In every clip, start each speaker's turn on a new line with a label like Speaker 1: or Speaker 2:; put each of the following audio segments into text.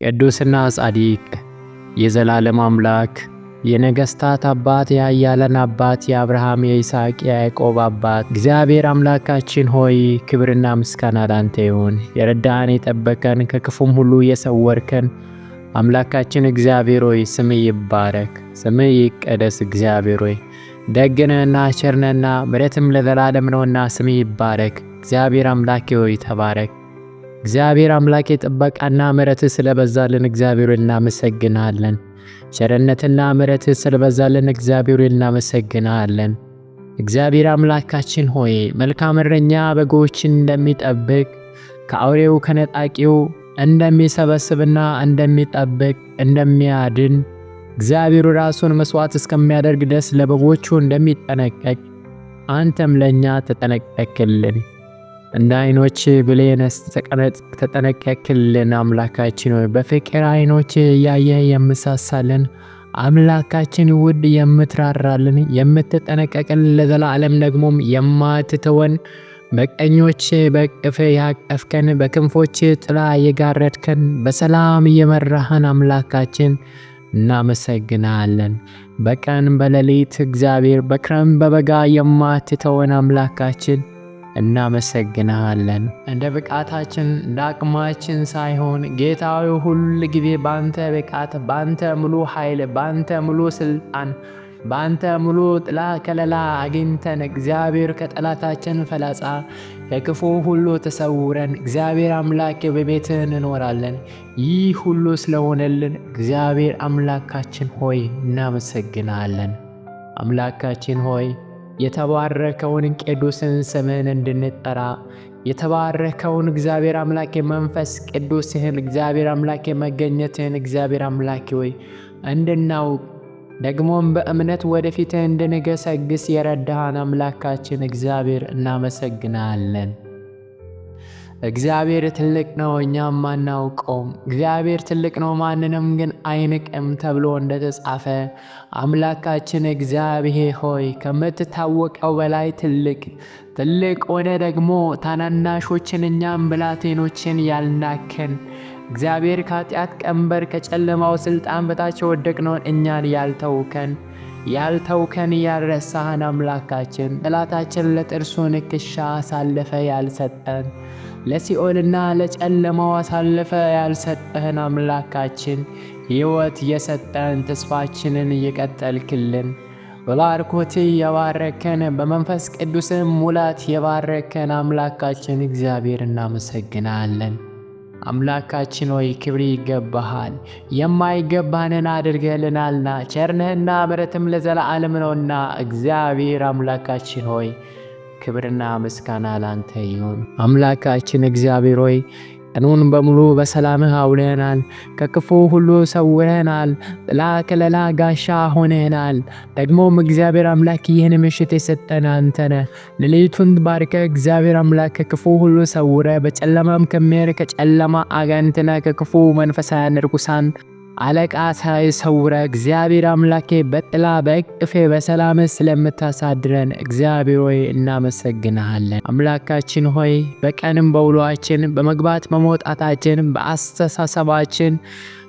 Speaker 1: ቅዱስና ጻድቅ የዘላለም አምላክ የነገስታት አባት የኃያላን አባት የአብርሃም የይስሐቅ የያዕቆብ አባት እግዚአብሔር አምላካችን ሆይ ክብርና ምስጋና ላንተ ይሁን። የረዳን የጠበቀን ከክፉም ሁሉ የሰወርከን አምላካችን እግዚአብሔር ሆይ ስምህ ይባረክ፣ ስምህ ይቀደስ። እግዚአብሔር ሆይ ደግነህና ቸርነህና ምሕረትም ለዘላለም ነውና ስምህ ይባረክ። እግዚአብሔር አምላኬ ሆይ ተባረክ። እግዚአብሔር አምላኬ ጥበቃና ምሕረትህ ስለበዛልን እግዚአብሔር እናመሰግናለን። ቸርነትና ምሕረትህ ስለበዛልን እግዚአብሔር እናመሰግናለን። እግዚአብሔር አምላካችን ሆይ መልካም እረኛ በጎችን እንደሚጠብቅ ከአውሬው ከነጣቂው እንደሚሰበስብና እንደሚጠብቅ እንደሚያድን እግዚአብሔር ራሱን መስዋዕት እስከሚያደርግ ድረስ ለበጎቹ እንደሚጠነቀቅ አንተም ለኛ ተጠነቀቅልን። እንደ አይኖች ብሌንስ ተጠነቀቅልን። አምላካችን ሆይ በፍቅር አይኖች እያየ የምሳሳልን አምላካችን ውድ የምትራራልን የምትጠነቀቅልን ለዘላለም ደግሞም የማትተወን በቀኞች በቅፍ ያቀፍከን በክንፎች ጥላ የጋረድከን በሰላም የመራህን አምላካችን እናመሰግናለን። በቀን በሌሊት እግዚአብሔር በክረም በበጋ የማትተወን አምላካችን እናመሰግናለን። እንደ ብቃታችን እንደ አቅማችን ሳይሆን ጌታዊ ሁል ጊዜ ባንተ ብቃት ባንተ ሙሉ ኃይል ባንተ ሙሉ ስልጣን ባንተ ሙሉ ጥላ ከለላ አግኝተን እግዚአብሔር ከጠላታችን ፈላጻ ከክፉ ሁሉ ተሰውረን እግዚአብሔር አምላኬ በቤትህ እንኖራለን። ይህ ሁሉ ስለሆነልን እግዚአብሔር አምላካችን ሆይ እናመሰግናለን። አምላካችን ሆይ የተባረከውን ቅዱስን ስምህን እንድንጠራ የተባረከውን እግዚአብሔር አምላኬ መንፈስ ቅዱስህን እግዚአብሔር አምላኬ መገኘትህን እግዚአብሔር አምላኬ ሆይ እንድናውቅ ደግሞም በእምነት ወደፊትህ እንድንገሰግስ የረዳህን አምላካችን እግዚአብሔር እናመሰግናለን። እግዚአብሔር ትልቅ ነው እኛም ማናውቀውም። እግዚአብሔር ትልቅ ነው ማንንም ግን አይንቅም ተብሎ እንደተጻፈ አምላካችን እግዚአብሔር ሆይ ከምትታወቀው በላይ ትልቅ ሆነ ደግሞ ታናናሾችን እኛም ብላቴኖችን ያልናከን እግዚአብሔር ከኃጢአት ቀንበር ከጨለማው ስልጣን በታች የወደቅነውን እኛን ያልተውከን ያልረሳህን አምላካችን ጠላታችን ለጥርሱ ንክሻ አሳልፈ ያልሰጠን ለሲኦልና ለጨለማው አሳልፈ ያልሰጠህን አምላካችን ሕይወት የሰጠን ተስፋችንን እየቀጠልክልን በባርኮት የባረከን በመንፈስ ቅዱስም ሙላት የባረከን አምላካችን እግዚአብሔር እናመሰግናለን። አምላካችን ሆይ ክብር ይገባሃል። የማይገባንን አድርገህልናልና ቸርነህና ምሕረትም ለዘላለም ነውና እግዚአብሔር አምላካችን ሆይ ክብርና ምስጋና ላንተ ይሁን። አምላካችን እግዚአብሔር ሆይ ቀኑን በሙሉ በሰላምህ አውለናል። ከክፉ ሁሉ ሰውረናል። ጥላ ከለላ ጋሻ ሆነናል። ደግሞም እግዚአብሔር አምላክ ይህን ምሽት የሰጠን አንተ ነህ። ሌሊቱን ባርከ እግዚአብሔር አምላክ ከክፉ ሁሉ ሰውረ በጨለማም ከሚሄድ ከጨለማ አጋንንትና ከክፉ መንፈሳውያን ርኩሳን አለቃ ሳይሰውረ እግዚአብሔር አምላኬ በጥላ በእቅፌ በሰላም ስለምታሳድረን እግዚአብሔር ሆይ እናመሰግናለን። አምላካችን ሆይ በቀንም በውሏችን በመግባት በመውጣታችን በአስተሳሰባችን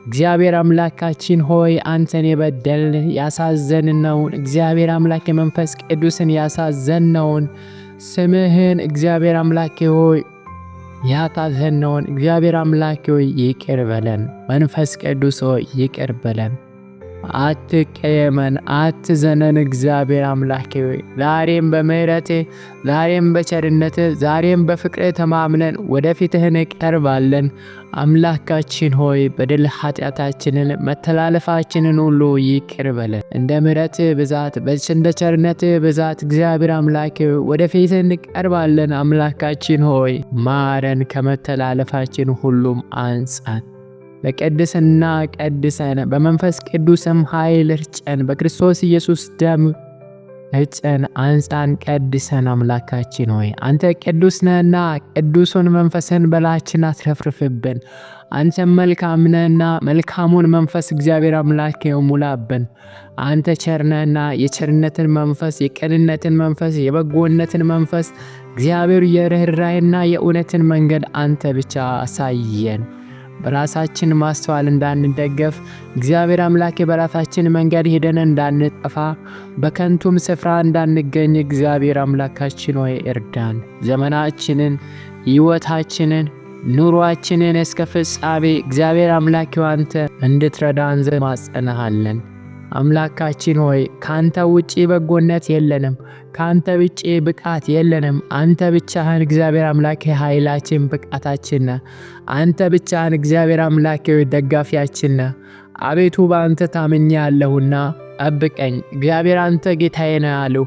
Speaker 1: እግዚአብሔር አምላካችን ሆይ አንተን የበደልን ያሳዘንነውን እግዚአብሔር አምላክ መንፈስ ቅዱስን ያሳዘንነውን ስምህን እግዚአብሔር አምላኬ ሆይ ያታዘነውን እግዚአብሔር አምላክ ሆይ ይቅር በለን። መንፈስ ቅዱስ ሆይ ይቅር በለን። አትቀየመን፣ አትዘነን። እግዚአብሔር አምላክ ሆይ ዛሬም በምህረትህ ዛሬም በቸርነትህ ዛሬም በፍቅርህ ተማምነን ወደፊትህ እንቀርባለን። አምላካችን ሆይ በደል ኃጢአታችንን መተላለፋችንን ሁሉ ይቅር በለን። እንደ ምህረትህ ብዛት እንደ ቸርነትህ ብዛት እግዚአብሔር አምላክ ሆይ ወደፊትህ እንቀርባለን። አምላካችን ሆይ ማረን፣ ከመተላለፋችን ሁሉም አንጻን። በቅድስና ቀድሰን በመንፈስ ቅዱስም ኃይል እርጨን፣ በክርስቶስ ኢየሱስ ደም እርጨን፣ አንጻን፣ ቀድሰን። አምላካችን ሆይ አንተ ቅዱስ ነህና ቅዱሱን መንፈስን በላችን አትረፍርፍብን። አንተ መልካም ነህና መልካሙን መንፈስ እግዚአብሔር አምላክ ሙላብን። አንተ ቸር ነህና የቸርነትን መንፈስ፣ የቅንነትን መንፈስ፣ የበጎነትን መንፈስ እግዚአብሔር የርኅራኄና የእውነትን መንገድ አንተ ብቻ አሳየን። በራሳችን ማስተዋል እንዳንደገፍ እግዚአብሔር አምላኬ በራሳችን መንገድ ሄደን እንዳንጠፋ በከንቱም ስፍራ እንዳንገኝ እግዚአብሔር አምላካችን ሆይ እርዳን። ዘመናችንን፣ ሕይወታችንን፣ ኑሯችንን እስከ ፍጻሜ እግዚአብሔር አምላኬ አንተ እንድትረዳን ማጸናሃለን። አምላካችን ሆይ ካንተ ውጪ በጎነት የለንም፣ ካንተ ውጪ ብቃት የለንም። አንተ ብቻህን እግዚአብሔር አምላኬ ኃይላችን ብቃታችን ነህ። አንተ ብቻህን እግዚአብሔር አምላኬ ደጋፊያችን ነህ። አቤቱ በአንተ ታምኛለሁና ጠብቀኝ። እግዚአብሔር አንተ ጌታዬ ነህ አሉ።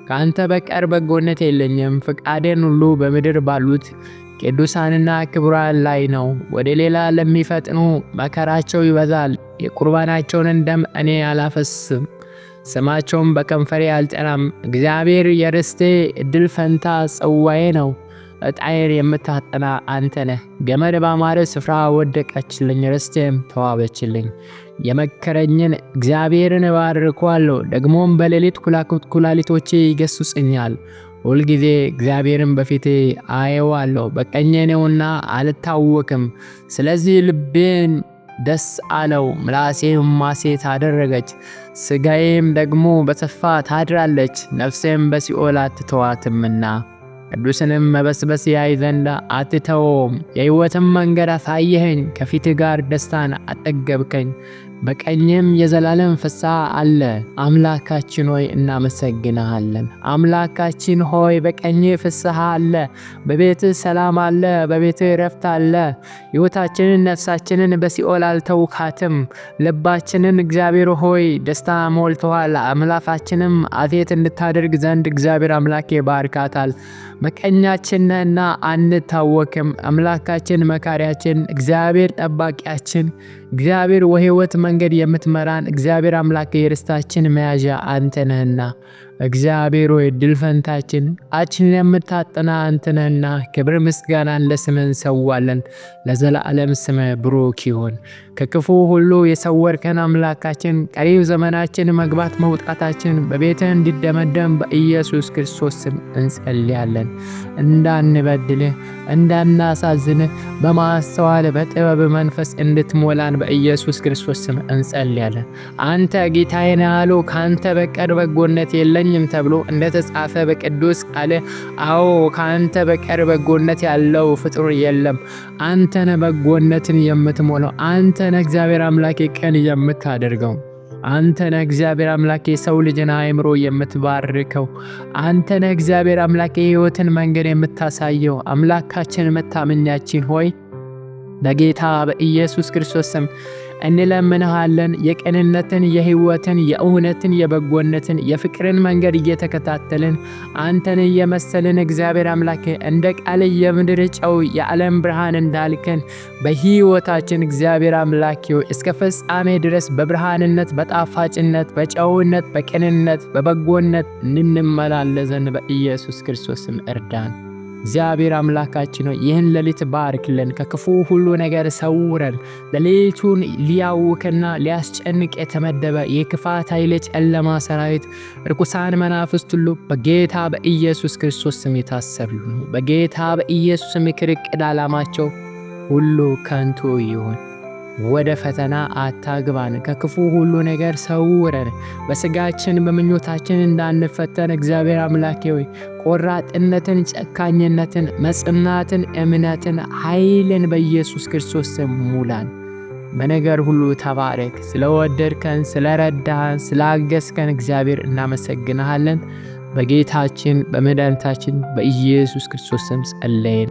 Speaker 1: ካንተ በቀር በጎነት የለኝም። ፍቃዴን ሁሉ በምድር ባሉት ቅዱሳንና ክቡራን ላይ ነው። ወደ ሌላ ለሚፈጥኑ መከራቸው ይበዛል። የቁርባናቸውን ደም እኔ አላፈስም፣ ስማቸውን በከንፈሬ አልጠራም። እግዚአብሔር የርስቴ እድል ፈንታ ጽዋዬ ነው። ዕጣዬን የምታጠና አንተ ነህ። ገመድ ባማረ ስፍራ ወደቀችልኝ፣ ርስቴም ተዋበችልኝ። የመከረኝን እግዚአብሔርን እባርከዋለሁ፣ ደግሞም በሌሊት ኩላሊቶቼ ይገሱጽኛል። ሁልጊዜ እግዚአብሔርን በፊቴ አየዋለሁ፣ በቀኜ ነውና አልታወክም። ስለዚህ ልቤን ደስ አለው፣ ምላሴም ሐሤት አደረገች። ሥጋዬም ደግሞ በተስፋ ታድራለች፣ ነፍሴም በሲኦል አትተዋትምና። ቅዱስንም መበስበስ ያይ ዘንድ አትተውም። የሕይወትም መንገድ አሳየኸኝ፣ ከፊትህ ጋር ደስታን አጠገብከኝ፣ በቀኝም የዘላለም ፍስሐ አለ። አምላካችን ሆይ እናመሰግንሃለን። አምላካችን ሆይ በቀኝህ ፍስሐ አለ፣ በቤትህ ሰላም አለ፣ በቤትህ ረፍት አለ። ሕይወታችንን ነፍሳችንን በሲኦል አልተውካትም። ልባችንን እግዚአብሔር ሆይ ደስታ ሞልተዋል። አምላካችንም ሐሤት እንድታደርግ ዘንድ እግዚአብሔር አምላኬ ባርካታል። በቀኛችን ነህና አንታወክም። አምላካችን መካሪያችን፣ እግዚአብሔር ጠባቂያችን፣ እግዚአብሔር ወሕይወት መንገድ የምትመራን እግዚአብሔር አምላክ የርስታችን መያዣ አንተ ነህና እግዚአብሔር ሆይ ድል ፈንታችን አችን የምታጠና አንተ ነህና ክብር ምስጋናን ለስምህ እንሰዋለን። ለዘላለም ስምህ ብሩክ ይሁን። ከክፉ ሁሉ የሰወርከን አምላካችን ቀሪው ዘመናችን መግባት መውጣታችን በቤትህ እንዲደመደም በኢየሱስ ክርስቶስ ስም እንጸልያለን። እንዳንበድልህ እንዳናሳዝንህ በማስተዋል በጥበብ መንፈስ እንድትሞላን በኢየሱስ ክርስቶስ ስም እንጸልያለን። አንተ ጌታዬ ነህ አሉ። ካንተ በቀር በጎነት የለኝም ተብሎ እንደተጻፈ በቅዱስ ቃል አዎ ካንተ በቀር በጎነት ያለው ፍጡር የለም። አንተ ነህ በጎነትን የምትሞላው። አንተ ነህ እግዚአብሔር አምላኬ ቀን የምታደርገው። አንተ ነህ እግዚአብሔር አምላኬ ሰው ልጅን አእምሮ የምትባርከው። አንተ ነህ እግዚአብሔር አምላኬ ሕይወትን መንገድ የምታሳየው። አምላካችን መታመኛችን ሆይ በጌታ በኢየሱስ ክርስቶስ ስም እንለምንሃለን። የቅንነትን፣ የሕይወትን፣ የእውነትን፣ የበጎነትን፣ የፍቅርን መንገድ እየተከታተልን አንተን እየመሰልን እግዚአብሔር አምላኬ እንደ ቃል የምድር ጨው የዓለም ብርሃን እንዳልከን በሕይወታችን እግዚአብሔር አምላኬ እስከ ፍጻሜ ድረስ በብርሃንነት፣ በጣፋጭነት፣ በጨውነት፣ በቅንነት፣ በበጎነት እንመላለስ በኢየሱስ ክርስቶስ ስም እርዳን። እግዚአብሔር አምላካችን ሆይ ይህን ሌሊት ባርክልን፣ ከክፉ ሁሉ ነገር ሰውረን። ሌሊቱን ሊያውክና ሊያስጨንቅ የተመደበ የክፋት ኃይል፣ ጨለማ ሰራዊት፣ ርኩሳን መናፍስት ሁሉ በጌታ በኢየሱስ ክርስቶስ ስም የታሰሩ ይሁኑ። በጌታ በኢየሱስ ስም የክርቅድ ዓላማቸው ሁሉ ከንቱ ይሁን። ወደ ፈተና አታግባን፣ ከክፉ ሁሉ ነገር ሰውረን። በስጋችን በምኞታችን እንዳንፈተን እግዚአብሔር አምላኬ ሆይ ቆራጥነትን፣ ጨካኝነትን፣ መጽናትን፣ እምነትን፣ ኃይልን በኢየሱስ ክርስቶስ ስም ሙላን። በነገር ሁሉ ተባረክ። ስለወደድከን፣ ስለረዳህን፣ ስላገዝከን እግዚአብሔር እናመሰግንሃለን። በጌታችን በመድኃኒታችን በኢየሱስ ክርስቶስ ስም ጸለይን።